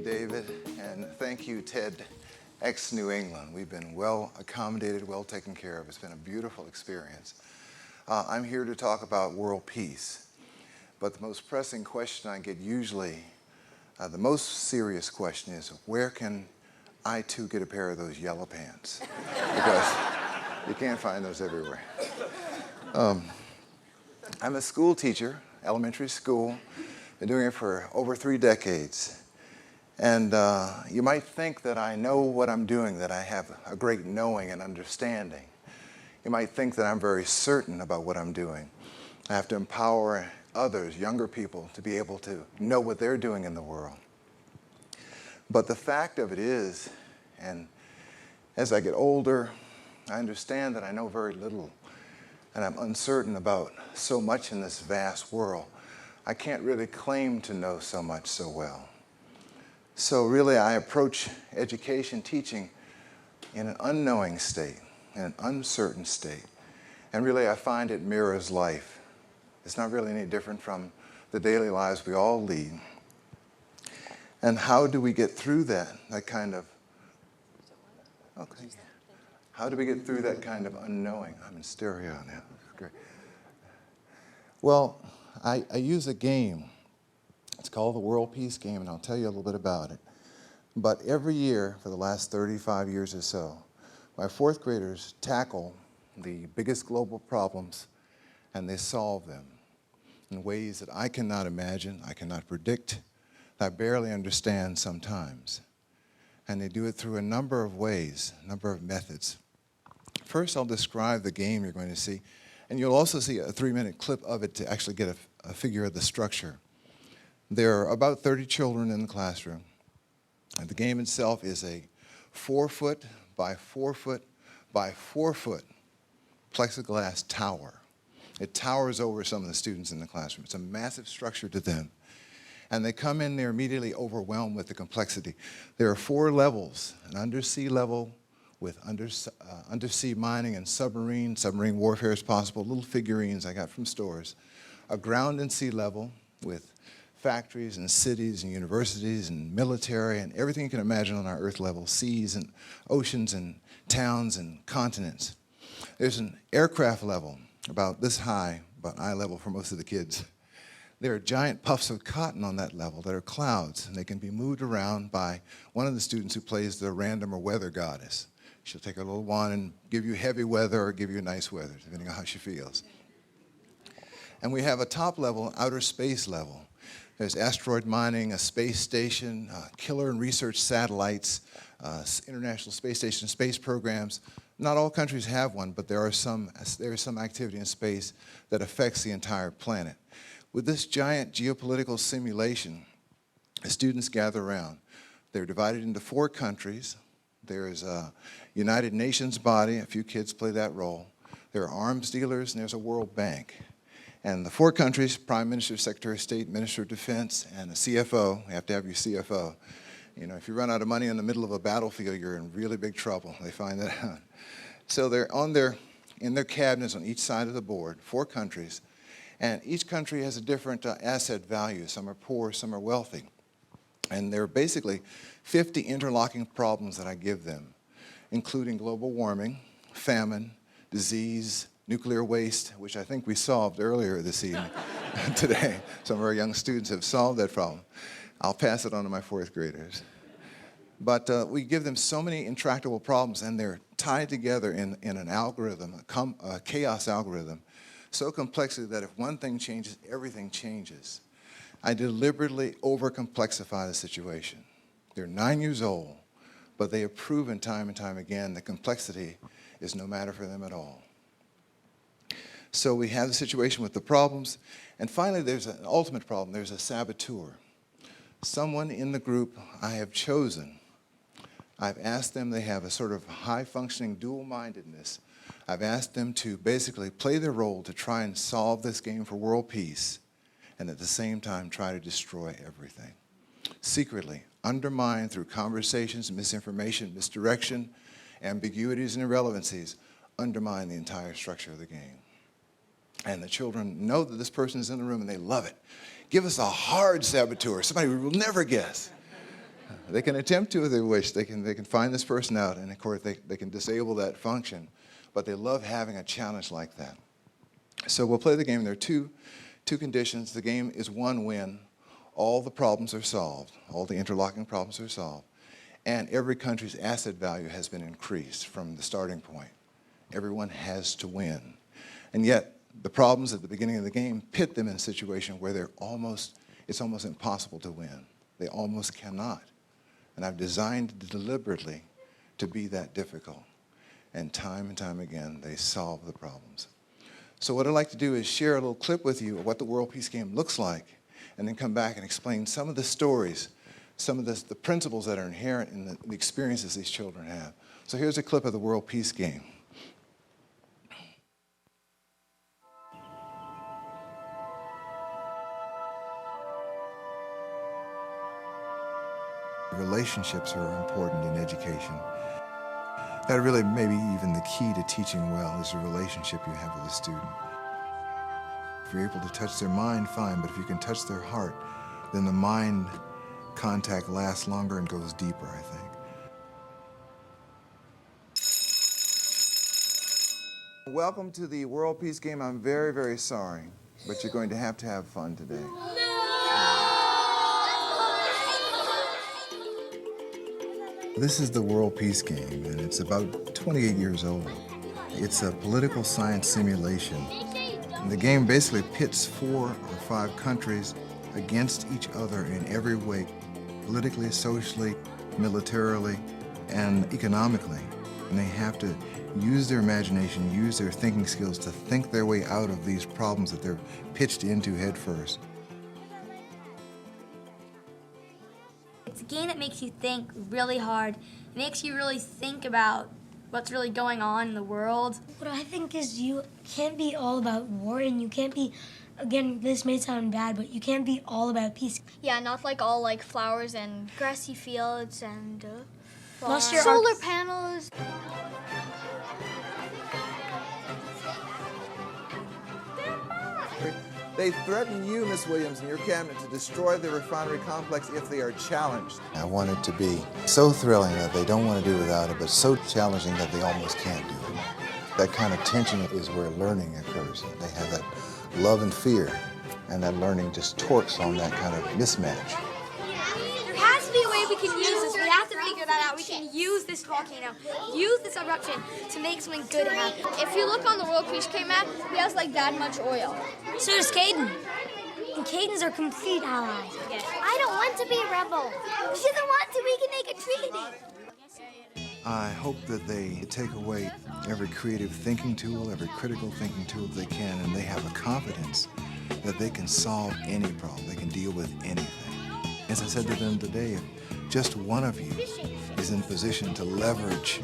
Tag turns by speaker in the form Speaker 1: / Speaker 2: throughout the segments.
Speaker 1: David, and thank you, TEDx New England. We've been well accommodated, well taken care of. It's been a beautiful experience. I'm here to talk about world peace, but the most pressing question I get usually, the most serious question is, where can I too get a pair of those yellow pants? Because you can't find those everywhere. I'm a school teacher, elementary school. Been doing it for over 3 decades. And you might think that I know what I'm doing, that I have a great knowing and understanding. You might think that I'm very certain about what I'm doing. I have to empower others, younger people, to be able to know what they're doing in the world. But the fact of it is, and as I get older, I understand that I know very little, and I'm uncertain about so much in this vast world. I can't really claim to know so much so well. So really, I approach education, teaching in an unknowing state, in an uncertain state. And really, I find it mirrors life. It's not really any different from the daily lives we all lead. And how do we get through that kind of, okay. How do we get through that kind of unknowing? I'm in stereo now, that's great. Well, I use a game. It's called the World Peace Game, and I'll tell you a little bit about it. But every year, for the last 35 years or so, my 4th graders tackle the biggest global problems, and they solve them in ways that I cannot imagine, I cannot predict, I barely understand sometimes. And they do it through a number of ways, a number of methods. First, I'll describe the game you're going to see, and you'll also see a 3-minute clip of it to actually get a figure of the structure. There are about 30 children in the classroom, and the game itself is a 4-foot by 4-foot by 4-foot plexiglass tower. It towers over some of the students in the classroom. It's a massive structure to them, and they come in there immediately overwhelmed with the complexity. There are 4 levels: an undersea level with undersea mining and submarine warfare is possible, little figurines I got from stores, a ground and sea level with factories and cities and universities and military and everything you can imagine on our Earth level, seas and oceans and towns and continents. There's an aircraft level about this high, about eye level for most of the kids. There are giant puffs of cotton on that level that are clouds, and they can be moved around by one of the students who plays the random or weather goddess. She'll take a little wand and give you heavy weather or give you nice weather, depending on how she feels. And we have a top level, outer space level. There's asteroid mining, a space station, killer and research satellites, International Space Station space programs. Not all countries have one, but there is some activity in space that affects the entire planet. With this giant geopolitical simulation, the students gather around. They're divided into 4 countries. There's a United Nations body, a few kids play that role. There are arms dealers, and there's a World Bank. And the 4 countries, Prime Minister, Secretary of State, Minister of Defense, and a CFO. You have to have your CFO. You know, if you run out of money in the middle of a battlefield, you're in really big trouble. They find that out. So they're in their cabinets on each side of the board, 4 countries, and each country has a different asset value. Some are poor, some are wealthy. And there are basically 50 interlocking problems that I give them, including global warming, famine, disease, nuclear waste, which I think we solved earlier this evening, today. Some of our young students have solved that problem. I'll pass it on to my 4th graders. But we give them so many intractable problems, and they're tied together in an algorithm, a chaos algorithm, so complexly that if one thing changes, everything changes. I deliberately over-complexify the situation. They're 9 years old, but they have proven time and time again that complexity is no matter for them at all. So we have the situation with the problems, and finally there's an ultimate problem. There's a saboteur. Someone in the group I have chosen. I've asked them, they have a sort of high-functioning dual-mindedness. I've asked them to basically play their role to try and solve this game for world peace, and at the same time try to destroy everything. Secretly, undermine through conversations, misinformation, misdirection, ambiguities and irrelevancies, undermine the entire structure of the game. And the children know that this person is in the room and they love it. Give us a hard saboteur, somebody we will never guess. They can attempt to if they wish. They can find this person out, and of course they can disable that function. But they love having a challenge like that. So we'll play the game. There are two conditions. The game is one when all the problems are solved, all the interlocking problems are solved, and every country's asset value has been increased from the starting point. Everyone has to win. And yet, the problems at the beginning of the game pit them in a situation where it's almost impossible to win. They almost cannot. And I've designed it deliberately to be that difficult. And time again, they solve the problems. So what I'd like to do is share a little clip with you of what the World Peace Game looks like, and then come back and explain some of the stories, some of the principles that are inherent in the experiences these children have. So here's a clip of the World Peace Game. Relationships are important in education. That really maybe even the key to teaching well is the relationship you have with a student. If you're able to touch their mind, fine, but if you can touch their heart, then the mind contact lasts longer and goes deeper, I think. Welcome to the World Peace Game. I'm very, very sorry, but you're going to have fun today. This is the World Peace Game, and it's about 28 years old. It's a political science simulation. And the game basically pits 4 or 5 countries against each other in every way, politically, socially, militarily, and economically. And they have to use their imagination, use their thinking skills to think their way out of these problems that they're pitched into head first.
Speaker 2: It's a game that makes you think really hard. It makes you really think about what's really going on in the world.
Speaker 3: What I think is you can't be all about war, and you can't be, again, this may sound bad, but you can't be all about peace.
Speaker 4: Yeah, not like all like flowers and grassy fields and
Speaker 3: Plus
Speaker 4: solar panels.
Speaker 1: They threaten you, Miss Williams, and your cabinet to destroy the refinery complex if they are challenged. I want it to be so thrilling that they don't want to do without it, but so challenging that they almost can't do it. That kind of tension is where learning occurs. They have that love and fear, and that learning just torques on that kind of mismatch.
Speaker 2: There has to be a way we can use this. We have to figure that out. We can use this volcano, use this eruption to make something good happen.
Speaker 4: If you look on the World Peace Game map, he has like that much oil.
Speaker 3: So does Caden. And Caden's our complete ally.
Speaker 4: I don't want to be a rebel. She doesn't want to. We can make a treaty.
Speaker 1: I hope that they take away every creative thinking tool, every critical thinking tool they can, and they have a confidence that they can solve any problem, they can deal with anything. As I said to them today, if just one of you is in position to leverage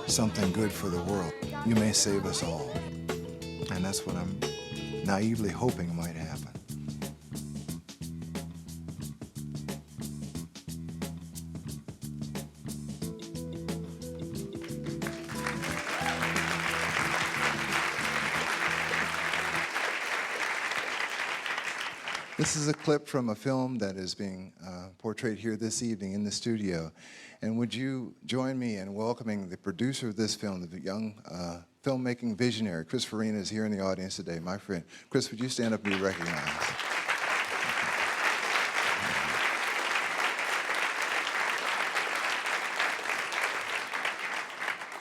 Speaker 1: something good for the world, you may save us all. And that's what I'm naively hoping might happen. This is a clip from a film that is being portrayed here this evening in the studio. And would you join me in welcoming the producer of this film, the young filmmaking visionary, Chris Farina, is here in the audience today. My friend. Chris, would you stand up and be recognized?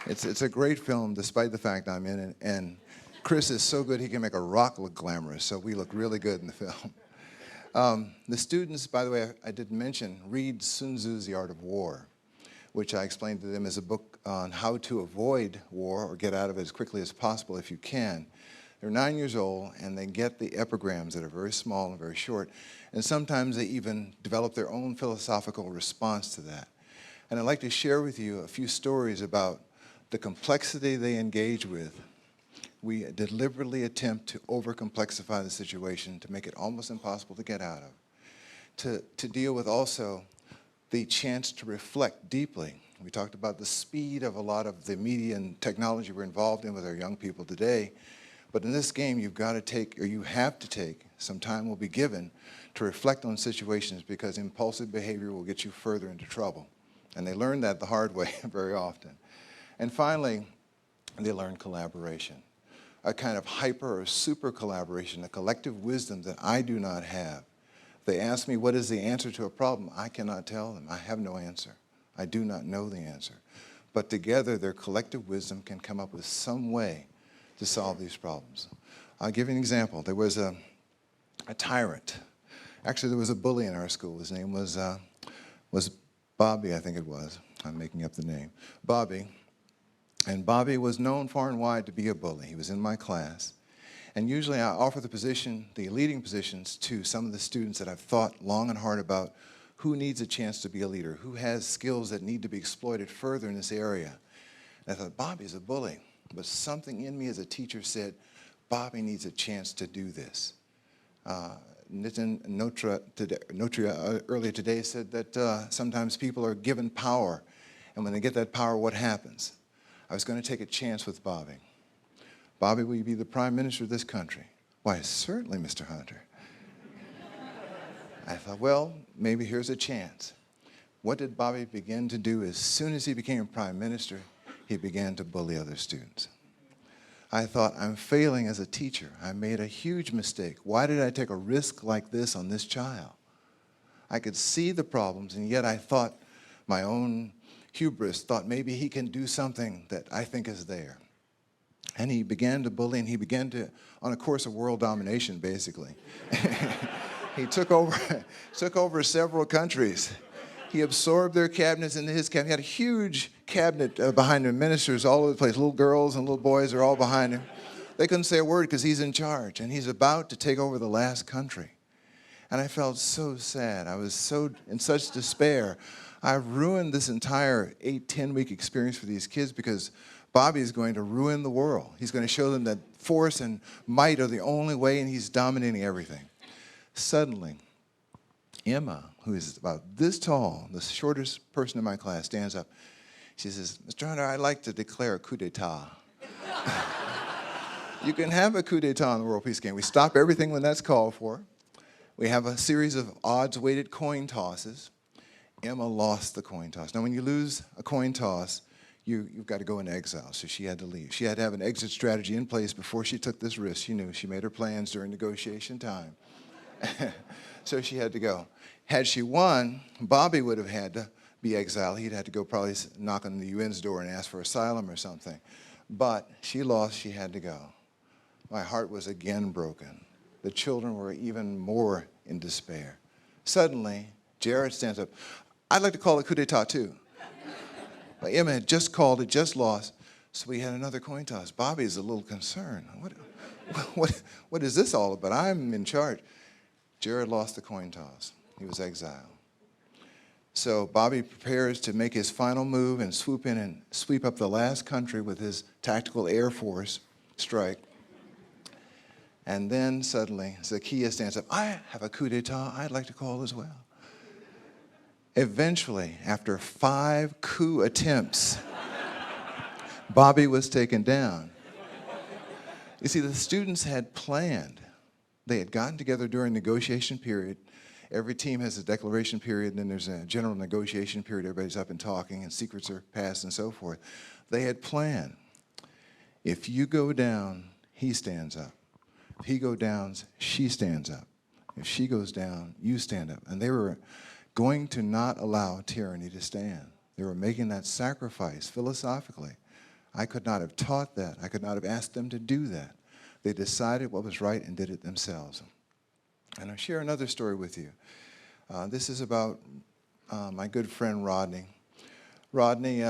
Speaker 1: It's a great film, despite the fact I'm in it. And Chris is so good he can make a rock look glamorous, so we look really good in the film. The students, by the way, I didn't mention, read Sun Tzu's The Art of War, which I explained to them as a book on how to avoid war or get out of it as quickly as possible if you can. They're 9 years old, and they get the epigrams that are very small and very short, and sometimes they even develop their own philosophical response to that. And I'd like to share with you a few stories about the complexity they engage with. We deliberately attempt to over-complexify the situation to make it almost impossible to get out of. To deal with also the chance to reflect deeply. We talked about the speed of a lot of the media and technology we're involved in with our young people today. But in this game, you've got to take, or you have to take, Some time will be given to reflect on situations because impulsive behavior will get you further into trouble. And they learn that the hard way very often. And finally, they learn collaboration, a kind of hyper or super collaboration, a collective wisdom that I do not have. They ask me what is the answer to a problem. I cannot tell them. I have no answer. I do not know the answer. But together, their collective wisdom can come up with some way to solve these problems. I'll give you an example. There was a tyrant. Actually, there was a bully in our school. His name was Bobby, I think it was. I'm making up the name. Bobby. And Bobby was known far and wide to be a bully. He was in my class. And usually I offer the position, the leading positions, to some of the students that I've thought long and hard about who needs a chance to be a leader, who has skills that need to be exploited further in this area. And I thought, Bobby's a bully. But something in me as a teacher said, Bobby needs a chance to do this. Nitin Notria earlier today said that sometimes people are given power, and when they get that power, what happens? I was going to take a chance with Bobby. Bobby, will you be the Prime Minister of this country? Why, certainly, Mr. Hunter. I thought, well, maybe here's a chance. What did Bobby begin to do as soon as he became Prime Minister? He began to bully other students. I thought, I'm failing as a teacher. I made a huge mistake. Why did I take a risk like this on this child? I could see the problems, and yet I thought, my own hubris thought maybe he can do something that I think is there. And he began to bully, and he began to, on a course of world domination, basically. He took over several countries. He absorbed their cabinets into his cabinet. He had a huge cabinet behind him, ministers all over the place. Little girls and little boys are all behind him. They couldn't say a word because he's in charge, and he's about to take over the last country. And I felt so sad. I was in such despair. I ruined this entire 8-10-week experience for these kids because Bobby is going to ruin the world. He's going to show them that force and might are the only way, and he's dominating everything. Suddenly, Emma, who is about this tall, the shortest person in my class, stands up. She says, Mr. Hunter, I'd like to declare a coup d'etat. You can have a coup d'etat in the World Peace Game. We stop everything when that's called for. We have a series of odds-weighted coin tosses. Emma lost the coin toss. Now, when you lose a coin toss, you've got to go into exile, so she had to leave. She had to have an exit strategy in place before she took this risk. She knew. She made her plans during negotiation time. So she had to go. Had she won, Bobby would have had to be exiled. He'd had to go probably knock on the UN's door and ask for asylum or something. But she lost. She had to go. My heart was again broken. The children were even more in despair. Suddenly, Jared stands up. I'd like to call it coup d'etat too. But Emma had just called it, just lost, so we had another coin toss. Bobby's a little concerned. What is this all about? I'm in charge. Jared lost the coin toss. He was exiled. So Bobby prepares to make his final move and swoop in and sweep up the last country with his tactical Air Force strike. And then suddenly, Zakiya stands up. I have a coup d'etat I'd like to call as well. Eventually, after 5 coup attempts, Bobby was taken down. You see, the students had planned. They had gotten together during negotiation period. Every team has a declaration period, and then there's a general negotiation period. Everybody's up and talking, and secrets are passed and so forth. They had planned. If you go down, he stands up. If he goes down, she stands up. If she goes down, you stand up. And they were going to not allow tyranny to stand. They were making that sacrifice philosophically. I could not have taught that. I could not have asked them to do that. They decided what was right and did it themselves. And I'll share another story with you. This is about my good friend Rodney. Rodney,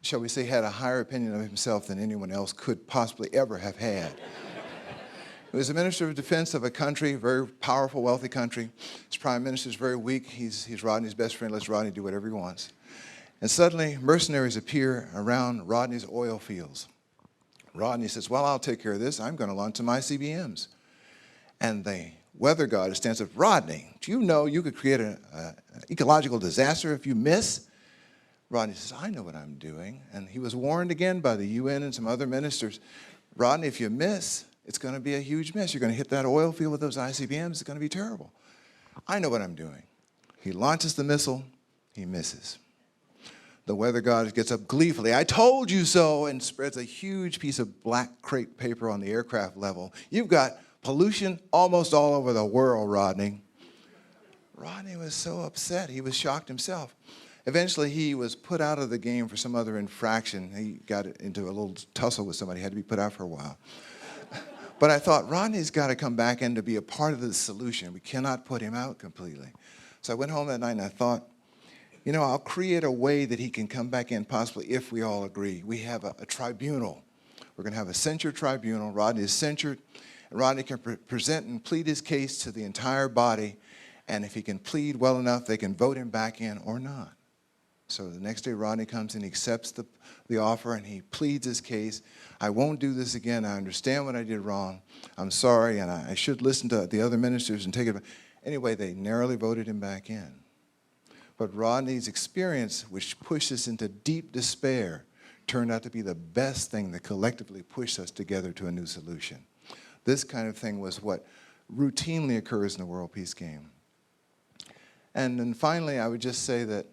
Speaker 1: shall we say, had a higher opinion of himself than anyone else could possibly ever have had. He was the Minister of Defense of a country, very powerful, wealthy country. His prime minister is very weak. He's Rodney's best friend. Lets Rodney do whatever he wants. And suddenly, mercenaries appear around Rodney's oil fields. Rodney says, well, I'll take care of this. I'm going to launch some ICBMs. And the weather god stands up, Rodney, do you know you could create an ecological disaster if you miss? Rodney says, I know what I'm doing. And he was warned again by the UN and some other ministers. Rodney, if you miss, It's going to be a huge mess. You're going to hit that oil field with those ICBMs. It's going to be terrible. I know what I'm doing. He launches the missile. He misses. The weather god gets up gleefully, "I told you so," and spreads a huge piece of black crepe paper on the aircraft level. "You've got pollution almost all over the world, Rodney." Rodney was so upset. He was shocked himself. Eventually, he was put out of the game for some other infraction. He got into a little tussle with somebody, had to be put out for a while. But I thought, Rodney's got to come back in to be a part of the solution. We cannot put him out completely. So I went home that night and I thought, you know, I'll create a way that he can come back in, possibly if we all agree. We have a tribunal. We're going to have a censure tribunal. Rodney is censured, and Rodney can present and plead his case to the entire body, and if he can plead well enough, they can vote him back in or not. So the next day, Rodney comes in, he accepts the offer, and he pleads his case. "I won't do this again. I understand what I did wrong. I'm sorry, and I should listen to the other ministers and take it." Anyway, they narrowly voted him back in. But Rodney's experience, which pushed us into deep despair, turned out to be the best thing that collectively pushed us together to a new solution. This kind of thing was what routinely occurs in the World Peace Game. And then finally, I would just say that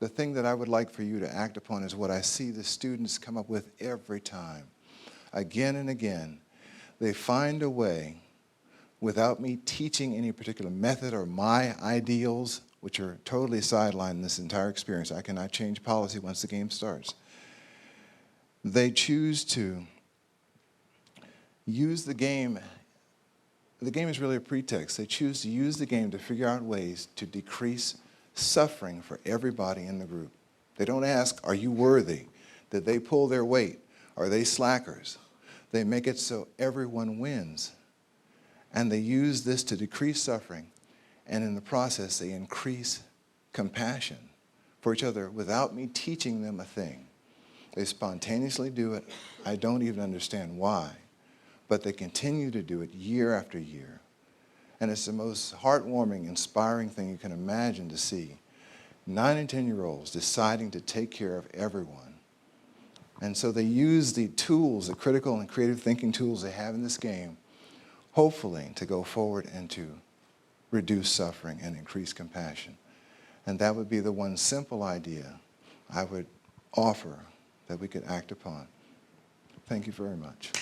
Speaker 1: the thing that I would like for you to act upon is what I see the students come up with every time. Again and again, they find a way, without me teaching any particular method or my ideals, which are totally sidelined in this entire experience. I cannot change policy once the game starts. They choose to use the game. The game is really a pretext. They choose to use the game to figure out ways to decrease suffering for everybody in the group. They don't ask, "Are you worthy? Did they pull their weight? Are they slackers?" They make it so everyone wins. And they use this to decrease suffering, and in the process, they increase compassion for each other without me teaching them a thing. They spontaneously do it. I don't even understand why, but they continue to do it year after year. And it's the most heartwarming, inspiring thing you can imagine to see. 9 and 10-year-olds deciding to take care of everyone. And so they use the tools, the critical and creative thinking tools they have in this game, hopefully to go forward and to reduce suffering and increase compassion. And that would be the one simple idea I would offer that we could act upon. Thank you very much.